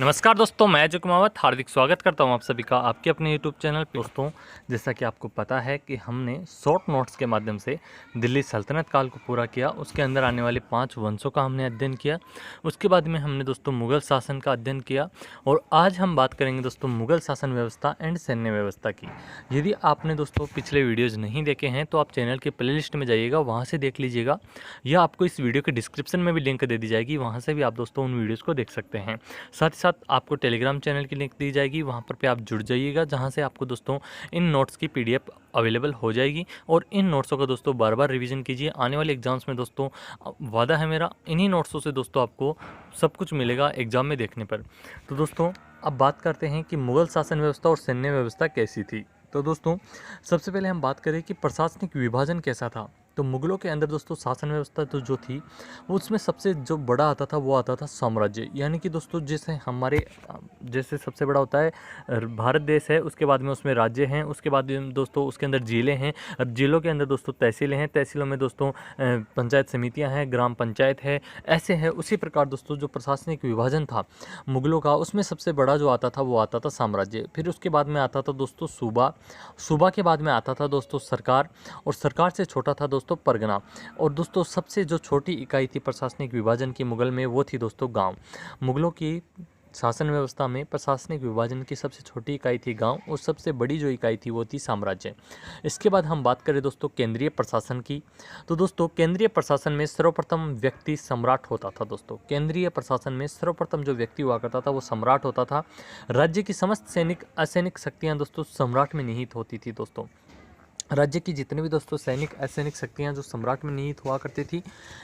नमस्कार दोस्तों, मैं अजय कुमावत हार्दिक स्वागत करता हूं आप सभी का आपके अपने यूट्यूब चैनल पे। दोस्तों, जैसा कि आपको पता है कि हमने शॉर्ट नोट्स के माध्यम से दिल्ली सल्तनत काल को पूरा किया। उसके अंदर आने वाले 5 वंशों का हमने अध्ययन किया। उसके बाद में हमने दोस्तों मुगल शासन का अध्ययन किया और आज हम बात करेंगे दोस्तों मुगल शासन व्यवस्था एंड सैन्य व्यवस्था की। यदि आपने दोस्तों पिछले वीडियोज़ नहीं देखे हैं तो आप चैनल के प्ले लिस्ट में जाइएगा, वहाँ से देख लीजिएगा, या आपको इस वीडियो के डिस्क्रिप्शन में भी लिंक दे दी जाएगी, वहाँ से भी आप दोस्तों उन वीडियोज़ को देख सकते हैं। साथ ही साथ आपको टेलीग्राम चैनल की लिंक दी जाएगी, वहाँ पर पे आप जुड़ जाइएगा, जहाँ से आपको दोस्तों इन नोट्स की पीडीएफ अवेलेबल हो जाएगी। और इन नोट्सों का दोस्तों बार बार रिवीजन कीजिए। आने वाले एग्जाम्स में दोस्तों वादा है मेरा, इन्हीं नोट्सों से दोस्तों आपको सब कुछ मिलेगा एग्जाम में देखने पर। तो दोस्तों अब बात करते हैं कि मुगल शासन व्यवस्था और सैन्य व्यवस्था कैसी थी। तो दोस्तों सबसे पहले हम बात करें कि प्रशासनिक विभाजन कैसा था। तो मुगलों के अंदर दोस्तों शासन व्यवस्था तो जो थी वो उसमें सबसे जो बड़ा आता था वो आता था साम्राज्य। यानी कि दोस्तों जैसे हमारे जैसे सबसे बड़ा होता है भारत देश है, उसके बाद में उसमें राज्य हैं, उसके बाद में दोस्तों उसके अंदर जिले हैं, और जिलों के अंदर दोस्तों तहसीलें हैं, तहसीलों में दोस्तों पंचायत समितियां हैं, ग्राम पंचायत है, ऐसे है। उसी प्रकार दोस्तों जो प्रशासनिक विभाजन था मुगलों का, उसमें सबसे बड़ा जो आता था वो आता था साम्राज्य। फिर उसके बाद में आता था दोस्तों सूबा, सूबा के बाद में आता था दोस्तों सरकार, और सरकार से छोटा था दोस्तों परगना। और दोस्तों सबसे जो छोटी इकाई थी प्रशासनिक विभाजन की मुगल में वो थी दोस्तों गांव। मुगलों की शासन व्यवस्था में प्रशासनिक विभाजन की सबसे छोटी इकाई थी गांव, और सबसे बड़ी जो इकाई थी वो थी साम्राज्य। इसके बाद हम बात करें दोस्तों केंद्रीय प्रशासन की। तो दोस्तों केंद्रीय प्रशासन में सर्वप्रथम व्यक्ति सम्राट होता था। दोस्तों केंद्रीय प्रशासन में सर्वप्रथम जो व्यक्ति हुआ करता था वो सम्राट होता था। राज्य की समस्त सैनिक असैनिक शक्तियाँ दोस्तों सम्राट में निहित होती थी। दोस्तों राज्य की जितने भी दोस्तों सैनिक असैनिक शक्तियाँ जो सम्राट में निहित हुआ करती थी।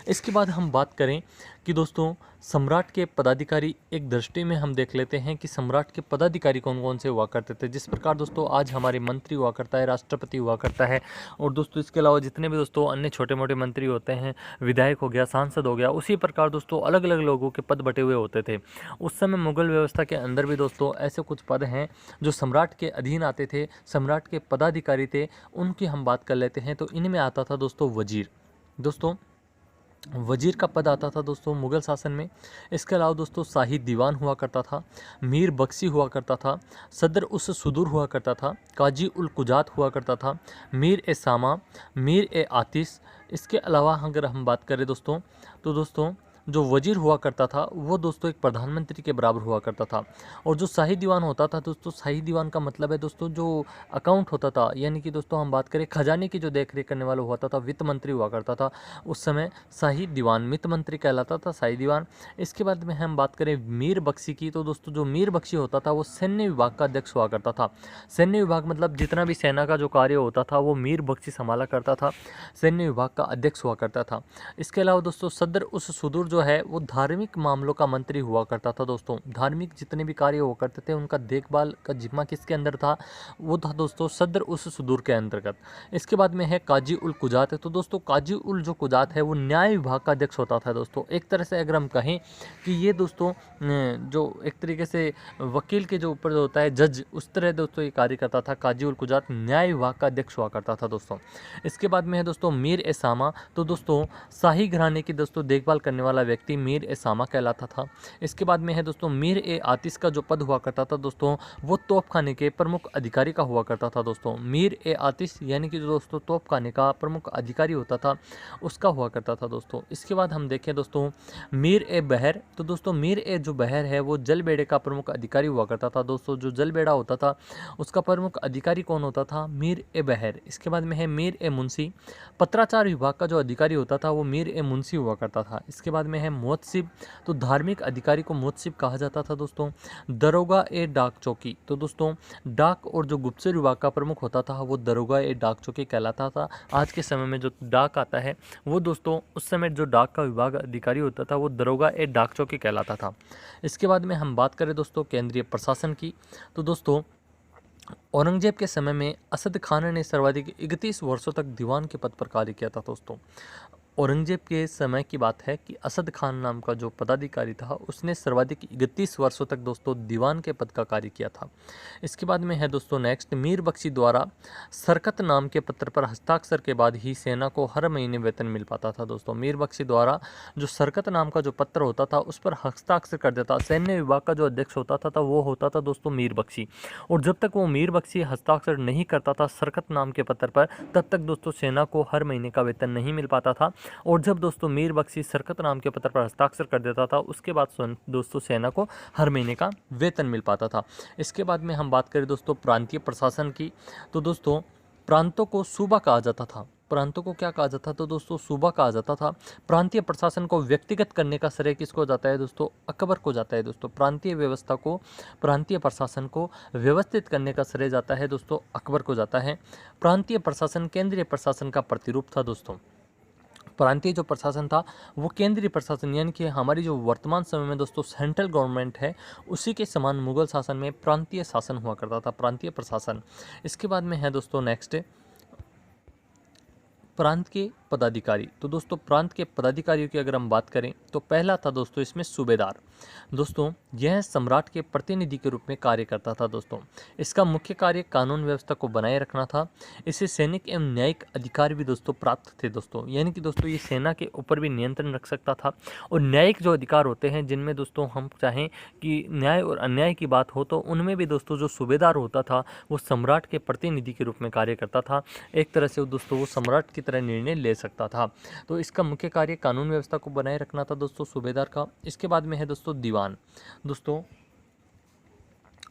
इसके बाद हम बात करें कि दोस्तों सम्राट के पदाधिकारी, एक दृष्टि में हम देख लेते हैं कि सम्राट के पदाधिकारी कौन कौन से हुआ करते थे। जिस प्रकार दोस्तों आज हमारे मंत्री हुआ करता है, राष्ट्रपति हुआ करता है, और दोस्तों इसके अलावा जितने भी दोस्तों अन्य छोटे मोटे मंत्री होते हैं, विधायक हो गया, सांसद हो गया, उसी प्रकार दोस्तों अलग अलग लोगों के पद बटे हुए होते थे। उस समय मुगल व्यवस्था के अंदर भी दोस्तों ऐसे कुछ पद हैं जो सम्राट के अधीन आते थे, सम्राट के पदाधिकारी थे। उनकी हम बात कर लेते हैं। तो इनमें आता था दोस्तों वजीर। दोस्तों वजीर का पद आता था दोस्तों मुगल शासन में। इसके अलावा दोस्तों शाही दीवान हुआ करता था, मीर बख्शी हुआ करता था, सदर उस सुदूर हुआ करता था, काजी उल कुजात हुआ करता था, मीर ए सामा, मीर ए आतिश। इसके अलावा अगर हम बात करें दोस्तों तो दोस्तों जो वजीर हुआ करता था वो दोस्तों एक प्रधानमंत्री के बराबर हुआ करता था। और जो शाही दीवान होता था दोस्तों, शाही दीवान का मतलब है दोस्तों जो अकाउंट होता था, यानी कि दोस्तों हम बात करें खजाने की जो देख रेख करने वाला होता था, वित्त मंत्री हुआ करता था उस समय शाही दीवान, वित्त मंत्री कहलाता था शाही दीवान। इसके बाद में हम बात करें मीर बख्शी की। तो दोस्तों जो मीर बख्शी होता था वो सैन्य विभाग का अध्यक्ष हुआ करता था। सैन्य विभाग मतलब जितना भी सेना का जो कार्य होता था वो मीर बख्शी संभाला करता था, सैन्य विभाग का अध्यक्ष हुआ करता था। इसके अलावा दोस्तों सदर उस सुदूर जो है वो धार्मिक मामलों का मंत्री हुआ करता था। दोस्तों धार्मिक जितने भी कार्य हुआ करते थे उनका देखभाल का जिम्मा किसके अंदर था, वो था दोस्तों सदर उस सुदूर के अंतर्गत। इसके बाद में है काजी उल कुजात। तो दोस्तों काजी उल जो कुजात है वो न्याय विभाग का अध्यक्ष होता था। दोस्तों एक तरह से अगर हम कहें कि ये दोस्तों जो एक तरीके से वकील के जो ऊपर जो होता है जज, उस तरह दोस्तों ये कार्य करता था। काजी उल कुजात न्याय विभाग का अध्यक्ष हुआ करता था। दोस्तों इसके बाद में है दोस्तों मीर ए सामा। तो दोस्तों शाही घराने की दोस्तों देखभाल करने वाला व्यक्ति मीर ए सामा कहलाता था। इसके बाद में है दोस्तों मीर ए आतिश का जो पद हुआ करता था दोस्तों वो तोपखाने के प्रमुख अधिकारी का हुआ करता था। दोस्तों मीर ए आतिश यानी कि जो दोस्तों तोपखाने का प्रमुख अधिकारी होता था उसका हुआ करता था। दोस्तों इसके बाद हम देखें दोस्तों मीर ए बहर। तो दोस्तों मीर ए जो बहर है वो जल बेड़े का प्रमुख अधिकारी हुआ करता था। दोस्तों जो जल बेड़ा होता था उसका प्रमुख अधिकारी कौन होता था, मीर ए बहर। इसके बाद में है मीर ए मुंशी। पत्राचार विभाग का जो अधिकारी होता था वो मीर ए मुंशी हुआ करता था। इसके बाद में है मुहत्सिब। तो धार्मिक अधिकारी को मुहत्सिब कहा जाता था। दोस्तों दरोगा ए डाक चौकी। तो दोस्तों डाक और जो गुप्तचर विभाग का प्रमुख होता था वो दरोगा ए डाक चौकी कहलाता था। आज के समय में जो डाक आता है वो दोस्तों उस समय जो डाक का विभाग अधिकारी होता था वो दरोगा ए डाक चौकी कहलाता था। इसके बाद में हम बात करें दोस्तों केंद्रीय प्रशासन की। तो दोस्तों औरंगजेब के समय में असद खान ने सर्वाधिक 31 वर्षों तक दीवान के पद पर कार्य किया था। दोस्तों औरंगजेब के समय की बात है कि असद खान नाम का जो पदाधिकारी था उसने सर्वाधिक 31 वर्षों तक दोस्तों दीवान के पद का कार्य किया था। इसके बाद में है दोस्तों नेक्स्ट, मीर बख्शी द्वारा सरकत नाम के पत्र पर हस्ताक्षर के बाद ही सेना को हर महीने वेतन मिल पाता था। दोस्तों मीर बख्शी द्वारा जो सरकत नाम का जो पत्र होता था उस पर हस्ताक्षर कर देता, सैन्य विभाग का जो अध्यक्ष होता था वो होता था दोस्तों मीर बख्शी। और जब तक वो मीर बख्शी हस्ताक्षर नहीं करता था सरकत नाम के पत्र पर, तब तक दोस्तों सेना को हर महीने का वेतन नहीं मिल पाता था। और जब दोस्तों मीर बख्शी सरकत नाम के पत्र पर हस्ताक्षर कर देता था उसके बाद दोस्तों सेना को हर महीने का वेतन मिल पाता था। इसके बाद में हम बात करें दोस्तों प्रांतीय प्रशासन की, तो दोस्तों प्रांतों को सूबा कहा जाता था। प्रांतों को क्या कहा जाता था तो दोस्तों सूबा कहा जाता था। प्रांतीय प्रशासन को व्यक्तिगत करने का श्रेय किसको जाता है दोस्तों, अकबर को जाता है। दोस्तों प्रांतीय व्यवस्था को, प्रांतीय प्रशासन को व्यवस्थित करने का श्रेय जाता है दोस्तों अकबर को जाता है। प्रांतीय प्रशासन केंद्रीय प्रशासन का प्रतिरूप था दोस्तों। प्रांतीय जो प्रशासन था वो केंद्रीय प्रशासन यानी कि हमारी जो वर्तमान समय में दोस्तों सेंट्रल गवर्नमेंट है उसी के समान मुगल शासन में प्रांतीय शासन हुआ करता था, प्रांतीय प्रशासन। इसके बाद में है दोस्तों नेक्स्ट प्रांत के पदाधिकारी। तो दोस्तों प्रांत के पदाधिकारियों की अगर हम बात करें तो पहला था दोस्तों इसमें सूबेदार। दोस्तों यह सम्राट के प्रतिनिधि के रूप में कार्य करता था। दोस्तों इसका मुख्य कार्य कानून व्यवस्था को बनाए रखना था। इसे सैनिक एवं न्यायिक अधिकार भी दोस्तों प्राप्त थे। दोस्तों यानी कि दोस्तों ये सेना के ऊपर भी नियंत्रण रख सकता था। और न्यायिक जो अधिकार होते हैं जिनमें दोस्तों हम चाहें कि न्याय और अन्याय की बात हो तो उनमें भी दोस्तों जो सूबेदार होता था वो सम्राट के प्रतिनिधि के रूप में कार्य करता था। एक तरह से दोस्तों वो सम्राट की तरह निर्णय ले सकता था। तो इसका मुख्य कार्य कानून व्यवस्था को बनाए रखना था दोस्तों सूबेदार का। इसके बाद में है दोस्तों दीवान। दोस्तों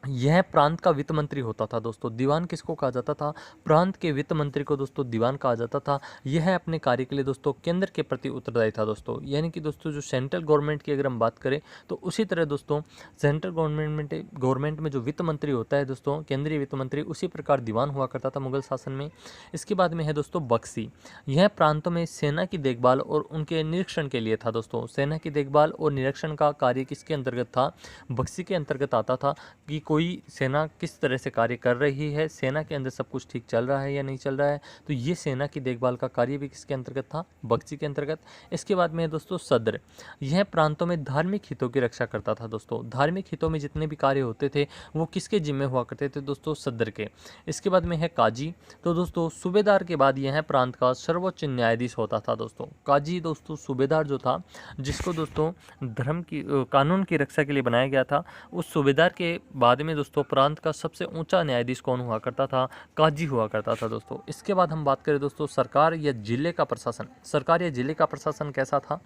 यह प्रांत का वित्त मंत्री होता था। दोस्तों दीवान किसको कहा जाता था, प्रांत के वित्त मंत्री को दोस्तों दीवान कहा जाता था। यह अपने कार्य के लिए दोस्तों केंद्र के प्रति उत्तरदायी था। दोस्तों यानी कि दोस्तों जो सेंट्रल गवर्नमेंट की अगर हम बात करें तो उसी तरह दोस्तों सेंट्रल गवर्नमेंट में जो वित्त मंत्री होता है दोस्तों केंद्रीय वित्त मंत्री, उसी प्रकार दीवान हुआ करता था मुगल शासन में। इसके बाद में है दोस्तों बख्शी। यह प्रांतों में सेना की देखभाल और उनके निरीक्षण के लिए था। दोस्तों सेना की देखभाल और निरीक्षण का कार्य किसके अंतर्गत था, बख्शी के अंतर्गत आता था कि कोई सेना किस तरह से कार्य कर रही है, सेना के अंदर सब कुछ ठीक चल रहा है या नहीं चल रहा है। तो ये सेना की देखभाल का कार्य भी किसके अंतर्गत था, बख्शी के अंतर्गत। इसके बाद में है दोस्तों सद्र। यह प्रांतों में धार्मिक हितों की रक्षा करता था। दोस्तों धार्मिक हितों में जितने भी कार्य होते थे वो किसके जिम्मे हुआ करते थे दोस्तों, सद्र के। इसके बाद में है काजी। तो दोस्तों सूबेदार के बाद यह प्रांत का सर्वोच्च न्यायाधीश होता था। दोस्तों काजी दोस्तों सूबेदार जो था जिसको दोस्तों धर्म की कानून की रक्षा के लिए बनाया गया था, उस सूबेदार के बाद में दोस्तों प्रांत का सबसे ऊंचा न्यायाधीश कौन हुआ करता था, काजी हुआ करता था। दोस्तों इसके बाद हम बात करें दोस्तों सरकार या जिले का प्रशासन। सरकार या जिले का प्रशासन कैसा था,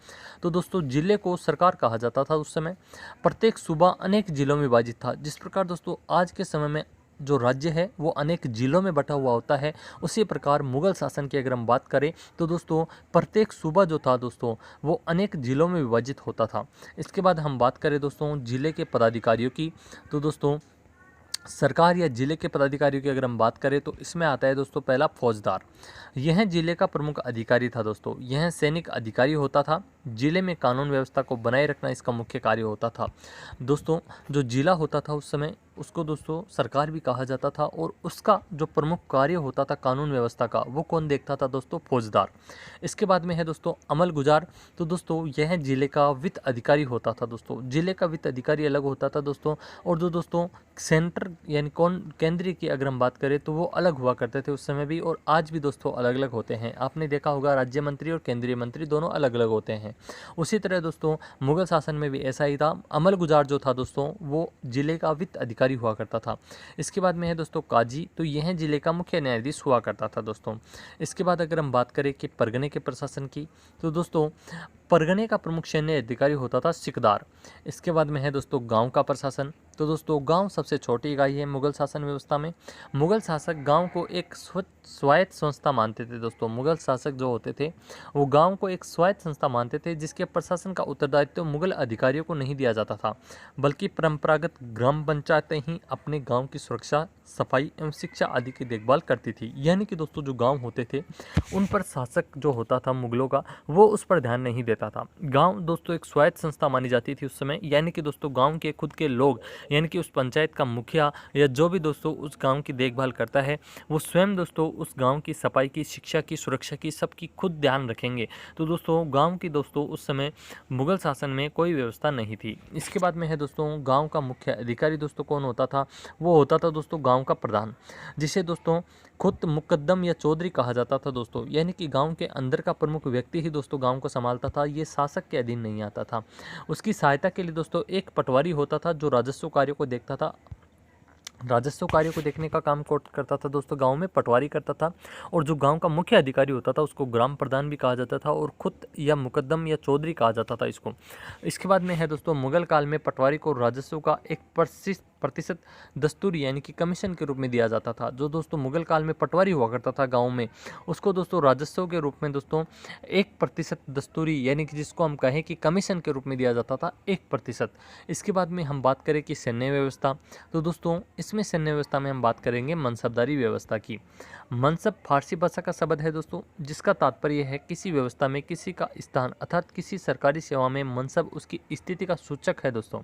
तो दोस्तों जिले को सरकार कहा जाता था उस समय। प्रत्येक सूबा अनेक जिलों में विभाजित था। जिस प्रकार दोस्तों आज के समय में जो राज्य है वो अनेक जिलों में बटा हुआ होता है, उसी प्रकार मुगल शासन की अगर हम बात करें तो दोस्तों प्रत्येक सूबा जो था दोस्तों वो अनेक जिलों में विभाजित होता था। इसके बाद हम बात करें दोस्तों जिले के पदाधिकारियों की, तो दोस्तों सरकार या जिले के पदाधिकारियों की अगर हम बात करें तो इसमें आता है दोस्तों पहला फौजदार। यह जिले का प्रमुख अधिकारी था। दोस्तों यह सैनिक अधिकारी होता था। जिले में कानून व्यवस्था को बनाए रखना इसका मुख्य कार्य होता था। दोस्तों जो जिला होता था उस समय उसको दोस्तों सरकार भी कहा जाता था और उसका जो प्रमुख कार्य होता था कानून व्यवस्था का वो कौन देखता था दोस्तों, फौजदार। इसके बाद में है दोस्तों अमल गुजार। तो दोस्तों यह जिले का वित्त अधिकारी होता था। दोस्तों जिले का वित्त अधिकारी अलग होता था दोस्तों, और जो दोस्तों सेंटर यानी कौन केंद्रीय की अगर हम बात करें तो वो अलग हुआ करते थे उस समय भी, और आज भी दोस्तों अलग अलग होते हैं। आपने देखा होगा राज्य मंत्री और केंद्रीय मंत्री दोनों अलग अलग होते हैं। उसी तरह दोस्तों मुगल शासन में भी ऐसा ही था। अमल गुजार जो था दोस्तों वो जिले का वित्त अधिकारी हुआ करता था। इसके बाद में है दोस्तों काजी। तो यह जिले का मुख्य न्यायाधीश हुआ करता था दोस्तों। इसके बाद अगर हम बात करें कि परगने के प्रशासन की, तो दोस्तों परगने का प्रमुख सैन्य अधिकारी होता था सिकदार। इसके बाद में है दोस्तों गांव का प्रशासन। तो दोस्तों गांव सबसे छोटी इकाई है मुगल शासन व्यवस्था में। मुगल शासक गांव को एक स्वायत्त संस्था मानते थे। दोस्तों मुगल शासक जो होते थे वो गांव को एक स्वायत्त संस्था मानते थे जिसके प्रशासन का उत्तरदायित्व मुगल अधिकारियों को नहीं दिया जाता था, बल्कि परंपरागत ग्राम पंचायतें ही अपने गाँव की सुरक्षा, सफाई एवं शिक्षा आदि की देखभाल करती थी। यानी कि दोस्तों जो गाँव होते थे उन पर शासक जो होता था मुगलों का वो उस पर ध्यान नहीं देता था। गांव दोस्तों एक स्वायत्त संस्था मानी जाती थी उस समय, यानी कि दोस्तों गांव के खुद के लोग यानी कि उस पंचायत का मुखिया या जो भी दोस्तों उस गांव की देखभाल करता है वो स्वयं दोस्तों उस गांव की सफाई की, शिक्षा की, सुरक्षा की, सबकी खुद ध्यान रखेंगे। तो दोस्तों गांव की दोस्तों उस समय मुगल शासन में कोई व्यवस्था नहीं थी। इसके बाद में है दोस्तों गांव का मुख्य अधिकारी दोस्तों कौन होता था, वो होता था दोस्तों गांव का प्रधान, जिसे दोस्तों खुद मुकद्दम या चौधरी कहा जाता था दोस्तों। यानी कि गांव के अंदर का प्रमुख व्यक्ति ही दोस्तों गांव को संभालता था, ये शासक के अधीन नहीं आता था। उसकी सहायता के लिए दोस्तों एक पटवारी होता था जो राजस्व कार्यों को देखता था। राजस्व कार्यों को देखने का काम कौन करता था दोस्तों, गांव में पटवारी करता था। और जो गांव का मुख्य अधिकारी होता था उसको ग्राम प्रधान भी कहा जाता था और खुद या मुकद्दम या चौधरी कहा जाता था इसको। इसके बाद में है दोस्तों मुगल काल में पटवारी को राजस्व का एक प्रतिशत दस्तूरी यानी कि कमीशन के रूप में दिया जाता था। जो दोस्तों मुगल काल में पटवारी हुआ करता था गांव में, उसको दोस्तों राजस्व के रूप में दोस्तों 1% दस्तूरी यानी कि जिसको हम कहें कि कमीशन के रूप में दिया जाता था 1%। इसके बाद में हम बात करें कि सैन्य व्यवस्था, तो दोस्तों इसमें सैन्य व्यवस्था में हम बात करेंगे मनसबदारी व्यवस्था की। मनसब फारसी भाषा का शब्द है दोस्तों, जिसका तात्पर्य है किसी व्यवस्था में किसी का स्थान, अर्थात किसी सरकारी सेवा में मनसब उसकी स्थिति का सूचक है दोस्तों।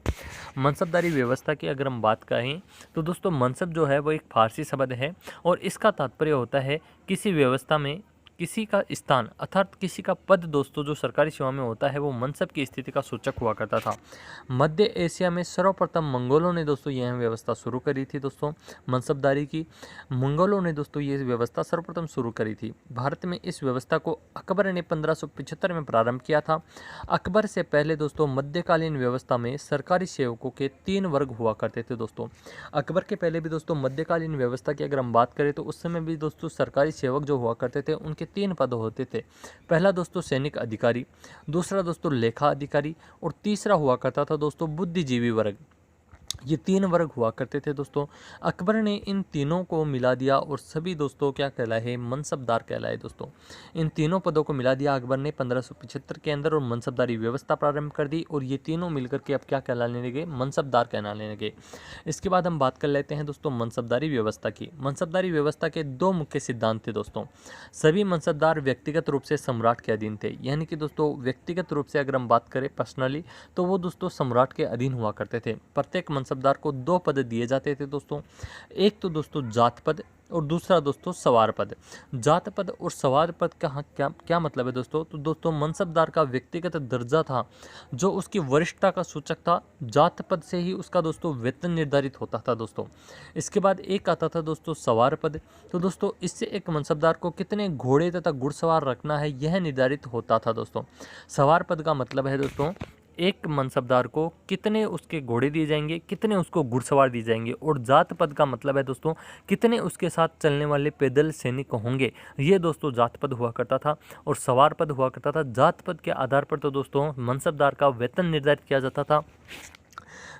मनसबदारी व्यवस्था की अगर हम बात करें तो दोस्तों मनसब जो है वो एक फारसी शब्द है और इसका तात्पर्य होता है किसी व्यवस्था में किसी का स्थान, अर्थात किसी का पद दोस्तों जो सरकारी सेवा में होता है वो मनसब की स्थिति का सूचक हुआ करता था। मध्य एशिया में सर्वप्रथम मंगोलों ने दोस्तों यह व्यवस्था शुरू करी थी दोस्तों मनसबदारी की। मंगोलों ने दोस्तों ये व्यवस्था सर्वप्रथम शुरू करी थी। भारत में इस व्यवस्था को अकबर ने 1575 में प्रारंभ किया था। अकबर से पहले दोस्तों मध्यकालीन व्यवस्था में सरकारी सेवकों के 3 वर्ग हुआ करते थे दोस्तों। अकबर के पहले भी दोस्तों मध्यकालीन व्यवस्था की अगर हम बात करें तो उस समय भी दोस्तों सरकारी सेवक जो हुआ करते थे उनके 3 पद होते थे। पहला दोस्तों सैनिक अधिकारी, दूसरा दोस्तों लेखा अधिकारी और तीसरा हुआ करता था दोस्तों बुद्धिजीवी वर्ग। ये 3 वर्ग हुआ करते थे दोस्तों। अकबर ने इन तीनों को मिला दिया और सभी दोस्तों क्या कहलाए, मनसबदार कहलाए दोस्तों। इन तीनों पदों को मिला दिया अकबर ने 1575 के अंदर और मनसबदारी व्यवस्था प्रारंभ कर दी और ये तीनों मिलकर के अब क्या कहलाने लगे, मनसबदार कहलाने लगे। इसके बाद हम बात कर लेते हैं दोस्तों मनसबदारी व्यवस्था की। मनसबदारी व्यवस्था के 2 मुख्य सिद्धांत थे दोस्तों। सभी मनसबदार व्यक्तिगत रूप से सम्राट के अधीन थे, यानी कि दोस्तों व्यक्तिगत रूप से अगर हम बात करें पर्सनली तो वो दोस्तों सम्राट के अधीन हुआ करते थे। प्रत्येक मनसबदार को 2 पद दिए जाते थे दोस्तों। एक तो दोस्तों जात पद और दूसरा दोस्तों सवार पद। जात पद और सवार पद का क्या मतलब है दोस्तों, तो दोस्तों मनसबदार का व्यक्तिगत दर्जा था जो उसकी वरिष्ठता का सूचक था। जात पद से ही उसका दोस्तों वेतन निर्धारित होता था दोस्तों। इसके बाद एक आता था दोस्तों सवार पद। तो दोस्तों इससे एक मनसबदार को कितने घोड़े तथा घुड़सवार रखना है यह निर्धारित होता था दोस्तों। सवार पद का मतलब है दोस्तों एक मनसबदार को कितने उसके घोड़े दिए जाएंगे, कितने उसको घुड़सवार दिए जाएंगे। और जात पद का मतलब है दोस्तों कितने उसके साथ चलने वाले पैदल सैनिक होंगे, ये दोस्तों जात पद हुआ करता था। और सवार पद हुआ करता था। जात पद के आधार पर तो दोस्तों मनसबदार का वेतन निर्धारित किया जाता था।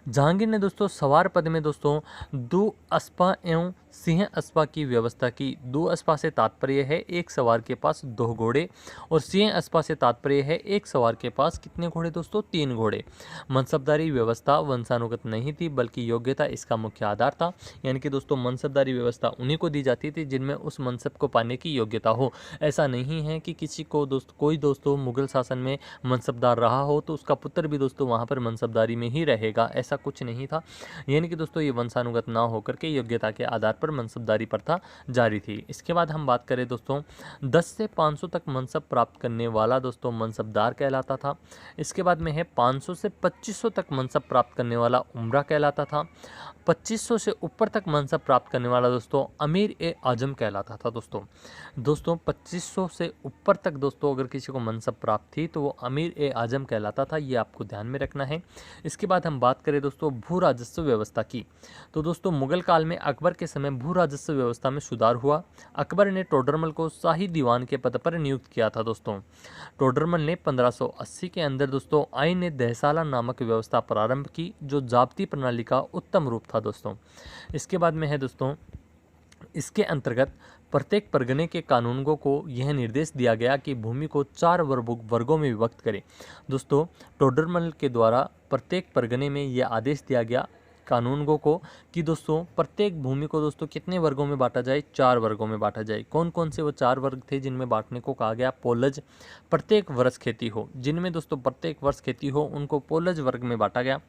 जहांगीर ने दोस्तों सवार पद में दोस्तों 2 अस्पा एवं सिंह अस्पा की व्यवस्था की। 2 अस्पा से तात्पर्य है एक सवार के पास 2 घोड़े और सिंह अस्पा से तात्पर्य है एक सवार के पास कितने घोड़े दोस्तों, 3 घोड़े। मनसबदारी व्यवस्था वंशानुगत नहीं थी बल्कि योग्यता इसका मुख्य आधार था। यानी कि दोस्तों मनसबदारी व्यवस्था उन्हीं को दी जाती थी जिनमें उस मनसब को पाने की योग्यता हो। ऐसा नहीं है कि किसी को कोई दोस्तों मुगल शासन में मनसबदार रहा हो तो उसका पुत्र भी दोस्तों वहाँ पर मनसबदारी में ही रहेगा, ऐसा कुछ नहीं था। यानी कि दोस्तों ये वंशानुगत ना होकर के योग्यता के आधार पर मनसबदारी प्रथा जारी थी। इसके बाद हम बात करें दोस्तों 10 से 500 तक मनसब प्राप्त करने वाला दोस्तों मनसबदार कहलाता था। इसके बाद में है 500 से 2500 तक मनसब प्राप्त करने वाला उमरा कहलाता था। 2500 से ऊपर तक मनसब प्राप्त करने वाला दोस्तों अमीर ए आजम कहलाता था दोस्तों। 2500 से ऊपर तक दोस्तों अगर किसी को मनसब प्राप्त थी तो वो अमीर ए आजम कहलाता था, ये आपको ध्यान में रखना है। इसके बाद हम बात करें दोस्तों भू राजस्व व्यवस्था की। तो दोस्तों मुगल काल में अकबर के समय भू राजस्व व्यवस्था में सुधार हुआ। अकबर ने टोडरमल को शाही दीवान के पद पर नियुक्त किया था दोस्तों। टोडरमल ने 1580 के अंदर दोस्तों आइन ने दहसाला नामक व्यवस्था प्रारंभ की जो जाब्ती प्रणाली का उत्तम रूप था दोस्तों। इसके बाद में है दोस्तों इसके अंतर्गत प्रत्येक परगने के कानूनगों को यह निर्देश दिया गया कि भूमि को 4 वर्गों में विभक्त करें। दोस्तों टोडरमल के द्वारा प्रत्येक परगने में यह आदेश दिया गया कानूनगो को कि दोस्तों प्रत्येक भूमि को दोस्तों कितने वर्गों में बांटा जाए, 4 वर्गों में बांटा जाए। कौन कौन से वो 4 वर्ग थे जिनमें बांटने को कहा गया? पोलज, प्रत्येक वर्ष खेती हो, जिनमें दोस्तों प्रत्येक वर्ष खेती हो उनको पोलज वर्ग में बांटा गया।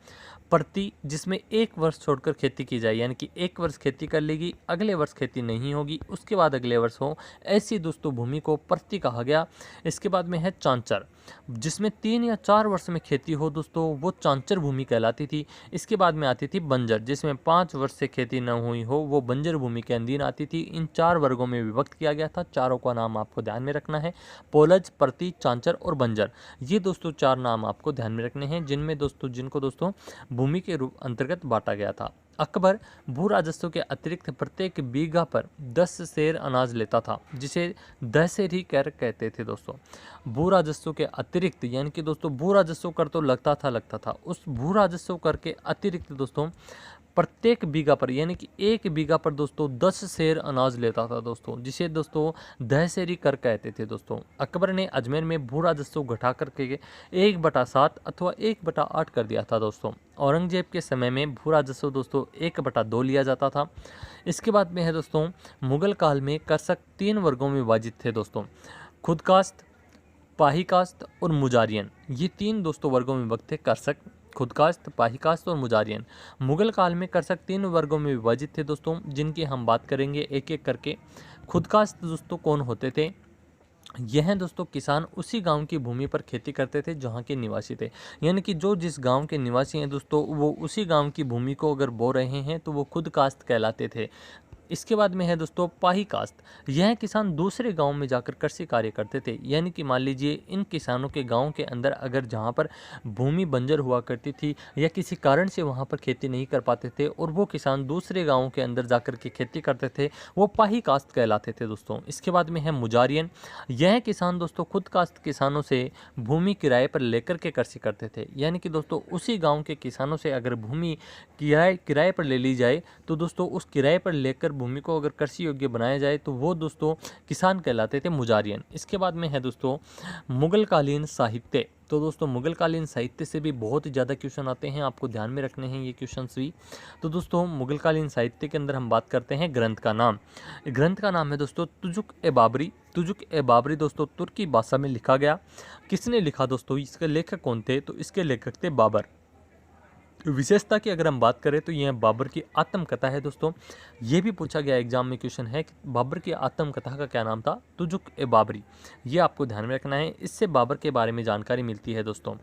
प्रति, जिसमें एक वर्ष छोड़कर खेती की जाए, यानी कि एक वर्ष खेती कर लेगी, अगले वर्ष खेती नहीं होगी, उसके बाद अगले वर्ष हो, ऐसी दोस्तों भूमि को प्रति कहा गया। इसके बाद में है चांचर, जिसमें 3 या 4 वर्ष में खेती हो दोस्तों, वो चांचर भूमि कहलाती थी। इसके बाद में आती थी बंजर, जिसमें 5 वर्ष से खेती न हुई हो, वो बंजर भूमि के अधीन आती थी। इन 4 वर्गों में विभक्त किया गया था। चारों का नाम आपको ध्यान में रखना है, पोलज, प्रति, चांचर और बंजर। ये दोस्तों 4 नाम आपको ध्यान में रखने हैं, जिनको दोस्तों भूमि के रूप अंतर्गत बांटा गया था। अकबर भू राजस्व के अतिरिक्त प्रत्येक बीघा पर 10 सेर अनाज लेता था, जिसे दहसेरी कर कहते थे दोस्तों। भू राजस्व के अतिरिक्त, यानी कि दोस्तों भू राजस्व कर तो लगता था, उस भू राजस्व कर के अतिरिक्त दोस्तों प्रत्येक बीघा पर, यानी कि एक बीघा पर दोस्तों 10 सेर अनाज लेता था दोस्तों, जिसे दोस्तों दहसेरी कर कहते थे दोस्तों। अकबर ने अजमेर में भू राजस्व घटा करके 1/7 अथवा 1/8 कर दिया था दोस्तों। औरंगजेब के समय में भू राजस्व दोस्तों 1/2 लिया जाता था। इसके बाद में है दोस्तों मुगल काल में करसक 3 वर्गों में विभाजित थे दोस्तों, खुदकास्ट, पाहीकास्ट और मुजारियन। ये 3 दोस्तों वर्गों में विभक्त थे, करसक, खुदकास्ट, पाहीकास्ट और मुजारियन। मुगल काल में करसक 3 वर्गों में विभाजित थे दोस्तों, जिनकी हम बात करेंगे एक एक करके। खुदकास्ट दोस्तों कौन होते थे? यह दोस्तों किसान उसी गांव की भूमि पर खेती करते थे जहां के निवासी थे, यानी कि जो जिस गांव के निवासी हैं दोस्तों, वो उसी गांव की भूमि को अगर बो रहे हैं तो वो खुद काश्त कहलाते थे। इसके बाद में है दोस्तों पाही काश्त। यह किसान दूसरे गांव में जाकर कृषि कार्य करते थे, यानी कि मान लीजिए इन किसानों के गांव के अंदर अगर जहां पर भूमि बंजर हुआ करती थी या किसी कारण से वहां पर खेती नहीं कर पाते थे और वो किसान दूसरे गाँव के अंदर जाकर के खेती करते थे, वो पाही काश्त कहलाते थे दोस्तों। इसके बाद में है मुजारियन। यह किसान दोस्तों खुद काश्त किसानों से भूमि किराए पर लेकर के कृषि करते थे, यानी कि दोस्तों उसी गाँव के किसानों से अगर भूमि किराए पर ले ली जाए तो दोस्तों उस किराए पर लेकर भूमि को अगर कृषि योग्य बनाया जाए तो वो दोस्तों किसान कहलाते थे, मुजारियन। इसके बाद में है दोस्तों मुगलकालीन साहित्य। तो दोस्तों मुगलकालीन साहित्य से भी बहुत ही ज़्यादा क्वेश्चन आते हैं, आपको ध्यान में रखने हैं ये क्वेश्चंस भी। तो दोस्तों मुगलकालीन साहित्य के अंदर हम बात करते हैं ग्रंथ का नाम। ग्रंथ का नाम है दोस्तों तुजुक-ए-बाबरी। तुजुक-ए-बाबरी दोस्तों तुर्की भाषा में लिखा गया। किसने लिखा दोस्तों? इसके लेखक कौन थे? तो इसके लेखक थे बाबर। विशेषता की अगर हम बात करें तो यह बाबर की आत्मकथा है दोस्तों। ये भी पूछा गया एग्जाम में क्वेश्चन है कि बाबर की आत्मकथा का क्या नाम था? तुजुक-ए-बाबरी। ये आपको ध्यान में रखना है, इससे बाबर के बारे में जानकारी मिलती है दोस्तों।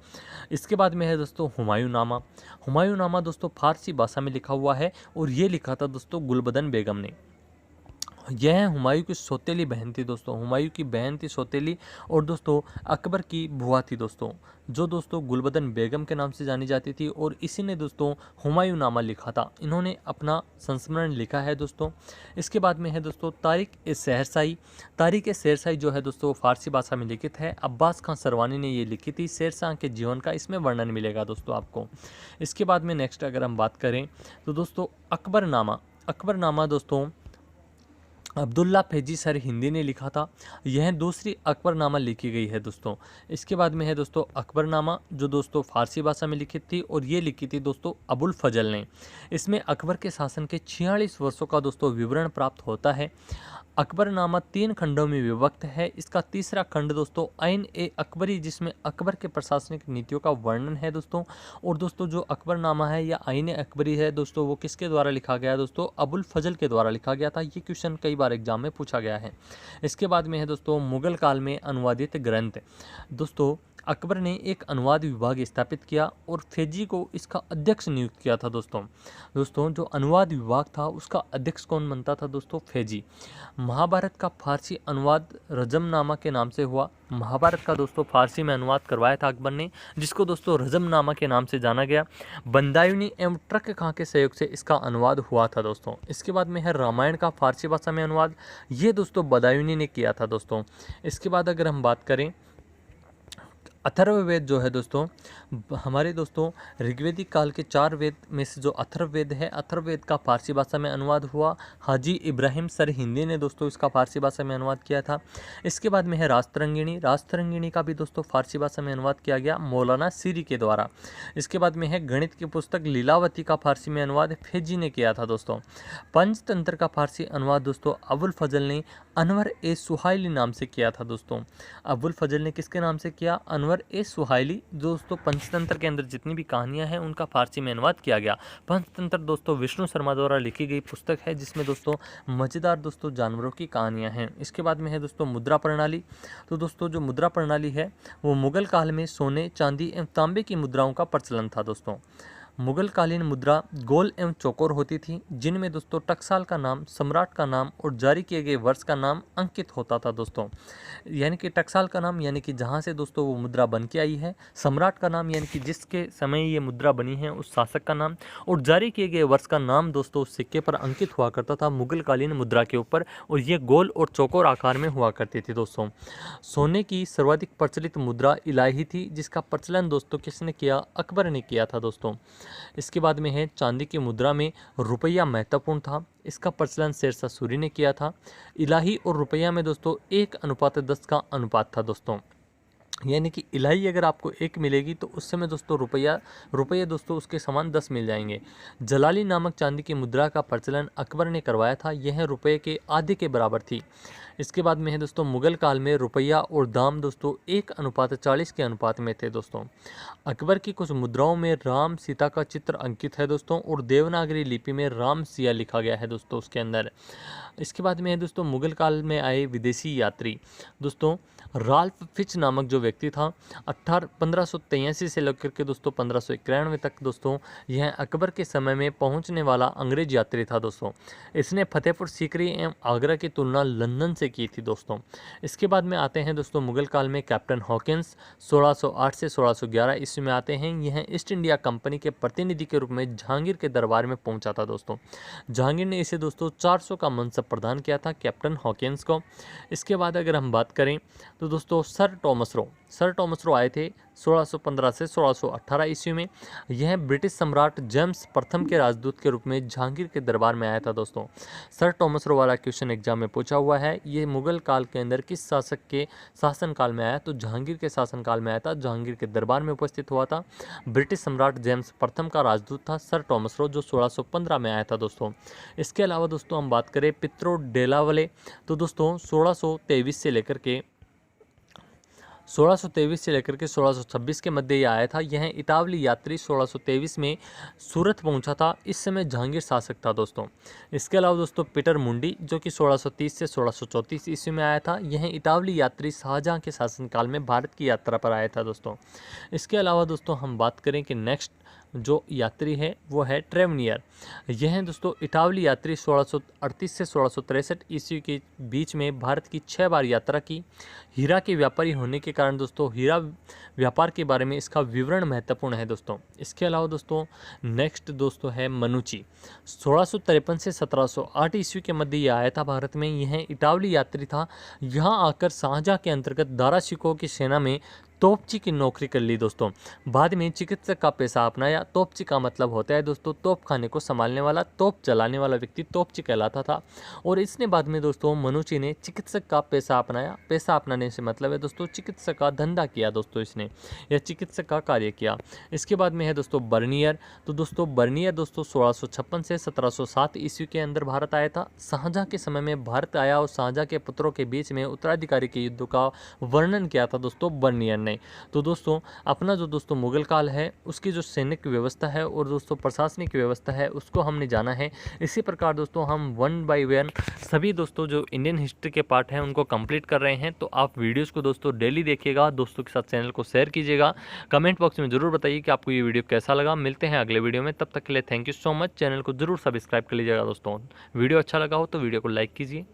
इसके बाद में है दोस्तों हुमायूंनामा। हुमायूंनामा दोस्तों फारसी भाषा में लिखा हुआ है और ये लिखा था दोस्तों गुलबदन बेगम ने। यह हुमायूं की सौतेली बहन थी दोस्तों, हुमायूं की बहन थी सौतेली, और दोस्तों अकबर की बुआ थी दोस्तों, जो दोस्तों गुलबदन बेगम के नाम से जानी जाती थी, और इसी ने दोस्तों हुमायूंनामा लिखा था। इन्होंने अपना संस्मरण लिखा है दोस्तों। इसके बाद में है दोस्तों तारीख-ए-शहरशाही। तारीख-ए-शहरशाही जो है दोस्तों फारसी भाषा में लिखित है, अब्बास खां सरवानी ने ये लिखी थी। शेरशाह के जीवन का इसमें वर्णन मिलेगा दोस्तों आपको। इसके बाद में नेक्स्ट अगर हम बात करें तो दोस्तों अकबरनामा। अकबरनामा दोस्तों अब्दुल्ला फैजी सर हिंदी ने लिखा था। यह दूसरी अकबरनामा लिखी गई है दोस्तों। इसके बाद में है दोस्तों अकबरनामा, जो दोस्तों फारसी भाषा में लिखी थी, और ये लिखी थी दोस्तों अबुल फजल ने। इसमें अकबर के शासन के 46 वर्षों का दोस्तों विवरण प्राप्त होता है। अकबरनामा 3 खंडों में विभक्त है। इसका तीसरा खंड दोस्तों आइन-ए-अकबरी, जिसमें अकबर के प्रशासनिक नीतियों का वर्णन है दोस्तों। और दोस्तों जो अकबरनामा है या आइन-ए-अकबरी है दोस्तों, वो किसके द्वारा लिखा गया दोस्तों? अबुल फजल के द्वारा लिखा गया था। ये क्वेश्चन कई बार एग्जाम में पूछा गया है। इसके बाद में है दोस्तों मुगल काल में अनुवादित ग्रंथ। दोस्तों अकबर ने एक अनुवाद विभाग स्थापित किया और फैजी को इसका अध्यक्ष नियुक्त किया था दोस्तों जो अनुवाद विभाग था उसका अध्यक्ष कौन बनता था दोस्तों? फैजी। महाभारत का फारसी अनुवाद रजमनामा के नाम से हुआ। महाभारत का दोस्तों फारसी में अनुवाद करवाया था अकबर ने, जिसको दोस्तों रजमनामा के नाम से जाना गया। बंदायूनी एवं ट्रक खां के सहयोग से इसका अनुवाद हुआ था दोस्तों। इसके बाद में है रामायण का फारसी भाषा में अनुवाद। ये दोस्तों बदायूनी ने किया था दोस्तों। इसके बाद अगर हम बात करें अथर्ववेद जो है दोस्तों हमारे दोस्तों ऋग्वेदिक काल के 4 वेद में से जो अथर्ववेद है, अथर्ववेद का फारसी भाषा में अनुवाद हुआ हाजी इब्राहिम सर हिंदी ने दोस्तों इसका फारसी भाषा में अनुवाद किया था। इसके बाद में है राजतरंगिणी, राजतरंगिणी का भी दोस्तों फारसी भाषा में अनुवाद किया गया मौलाना सीरी के द्वारा। इसके बाद में है गणित की पुस्तक लीलावती का फारसी में अनुवाद फेजी ने किया था दोस्तों। पंचतंत्र का फारसी अनुवाद दोस्तों अबुल फजल ने अनवर ए सुहाइली नाम से किया था दोस्तों। अबुल फजल ने किसके नाम से किया? अनवर ए सुहाइली। दोस्तों पंचतंत्र के अंदर जितनी भी कहानियां हैं उनका फारसी में अनुवाद किया गया। पंचतंत्र दोस्तों विष्णु शर्मा द्वारा लिखी गई पुस्तक है जिसमें दोस्तों मजेदार दोस्तों जानवरों की कहानियां हैं। इसके बाद में है दोस्तों मुद्रा प्रणाली। तो दोस्तों जो मुद्रा प्रणाली है वो मुगल काल में सोने, चांदी एवं तांबे की मुद्राओं का प्रचलन था दोस्तों। मुगल कालीन मुद्रा गोल एवं चौकोर होती थी, जिनमें दोस्तों टकसाल का नाम, सम्राट का नाम और जारी किए गए वर्ष का नाम अंकित होता था दोस्तों। यानी कि टकसाल का नाम यानी कि जहाँ से दोस्तों वो मुद्रा बन के आई है, सम्राट का नाम यानी कि जिसके समय ये मुद्रा बनी है उस शासक का नाम, और जारी किए गए वर्ष का नाम दोस्तों उस सिक्के पर अंकित हुआ करता था मुगल कालीन मुद्रा के ऊपर, और ये गोल और चौकोर आकार में हुआ करती थी दोस्तों। सोने की सर्वाधिक प्रचलित मुद्रा इलाही थी, जिसका प्रचलन दोस्तों किसने किया? अकबर ने किया था दोस्तों। इसके बाद में है चांदी की मुद्रा में रुपया महत्वपूर्ण था, इसका प्रचलन शेरशाह सूरी ने किया था। इलाही और रुपया में दोस्तों 1:10 का अनुपात था दोस्तों। यानी कि इलाही अगर आपको 1 मिलेगी तो उस समय दोस्तों रुपये दोस्तों उसके समान 10 मिल जाएंगे। जलाली नामक चांदी की मुद्रा का प्रचलन अकबर ने करवाया था, यह रुपये के आधे के बराबर थी। इसके बाद में है दोस्तों मुगल काल में रुपया और दाम दोस्तों 1:40 के अनुपात में थे दोस्तों। अकबर की कुछ मुद्राओं में राम सीता का चित्र अंकित है दोस्तों, और देवनागरी लिपि में राम सिया लिखा गया है दोस्तों उसके अंदर। इसके बाद में है दोस्तों मुगल काल में आए विदेशी यात्री। दोस्तों राल्फ फिच नामक जो व्यक्ति था 1583 से लेकर के दोस्तों 1591 तक दोस्तों यह अकबर के समय में पहुंचने वाला अंग्रेज यात्री था दोस्तों। इसने फतेहपुर सीकरी एवं आगरा की तुलना लंदन से की थी दोस्तों। इसके बाद में आते हैं दोस्तों मुगल काल में कैप्टन हॉकिंस 1608 से 1611 ईस्वी में आते हैं। यह ईस्ट इंडिया कंपनी के प्रतिनिधि के रूप में जहांगीर के दरबार में पहुंचा था दोस्तों। जहांगीर ने इसे दोस्तों 400 का मनसब प्रदान किया था कैप्टन हॉकिंस को। इसके बाद अगर हम बात करें तो दोस्तों सर टॉमस रो आए थे 1615 से 1618 ईस्वी में। यह ब्रिटिश सम्राट जेम्स प्रथम के राजदूत के रूप में जहांगीर के दरबार में आया था दोस्तों। सर टॉमस रो वाला क्वेश्चन एग्जाम में पूछा हुआ है। ये मुगल काल के अंदर किस शासक के शासनकाल में आया? तो जहांगीर के शासनकाल में आया था। जहांगीर के दरबार में उपस्थित हुआ था। ब्रिटिश सम्राट जेम्स प्रथम का राजदूत था सर टॉमस रो, जो 1615 में आया था दोस्तों। इसके अलावा दोस्तों हम बात करें पित्रो डेलावले, तो दोस्तों 1623 से लेकर के 1626 के मध्य ये आया था। यह इतावली यात्री 1623 में सूरत पहुंचा था। इस समय जहांगीर शासक था दोस्तों। इसके अलावा दोस्तों पीटर मुंडी जो कि 1630 से 1634 ईस्वी में आया था। यह इतावली यात्री शाहजहां के शासनकाल में भारत की यात्रा पर आया था दोस्तों। इसके अलावा दोस्तों हम बात करें कि नेक्स्ट जो यात्री है वो है ट्रेवनियर। यह दोस्तों इटावली यात्री 1638 से 1663 ईस्वी के बीच में भारत की 6 बार यात्रा की। हीरा के व्यापारी होने के कारण दोस्तों हीरा व्यापार के बारे में इसका विवरण महत्वपूर्ण है दोस्तों। इसके अलावा दोस्तों नेक्स्ट दोस्तों है मनुची। 1653 से 1708 ईस्वी के मध्य ये आया था भारत में। यह इटावली यात्री था। यहाँ आकर शाहजहां के अंतर्गत दारा शिकोह की सेना में तोपची की नौकरी कर ली दोस्तों। बाद में चिकित्सक का पेशा अपनाया। तोपची का मतलब होता है दोस्तों तोप खाने को संभालने वाला, तोप चलाने वाला व्यक्ति तोपची कहलाता था। और इसने बाद में दोस्तों मनुची ने चिकित्सक का पेशा अपनाया। पेशा अपनाने से मतलब है दोस्तों चिकित्सक का धंधा किया दोस्तों इसने, या चिकित्सक का कार्य किया। इसके बाद में है दोस्तों बर्नियर। तो दोस्तों बर्नियर दोस्तों 1656 से 1707 ईस्वी के अंदर भारत आया था। शाहजहां के समय में भारत आया और शाहजहां के पुत्रों के बीच में उत्तराधिकारी के युद्ध का वर्णन किया था दोस्तों बर्नियर ने। तो दोस्तों अपना जो दोस्तों मुगल काल है उसकी जो सैनिक व्यवस्था है और दोस्तों प्रशासनिक व्यवस्था है उसको हमने जाना है। इसी प्रकार दोस्तों हम 1 बाय 1 सभी दोस्तों जो इंडियन हिस्ट्री के पार्ट हैं उनको कंप्लीट कर रहे हैं। तो आप वीडियोस को दोस्तों डेली देखिएगा, दोस्तों के साथ चैनल को शेयर कीजिएगा। कमेंट बॉक्स में जरूर बताइए कि आपको ये वीडियो कैसा लगा। मिलते हैं अगले वीडियो में, तब तक के लिए thank you so much. Channel को जरूर सब्सक्राइब कर लीजिएगा दोस्तों। वीडियो अच्छा लगा हो तो वीडियो को लाइक कीजिए।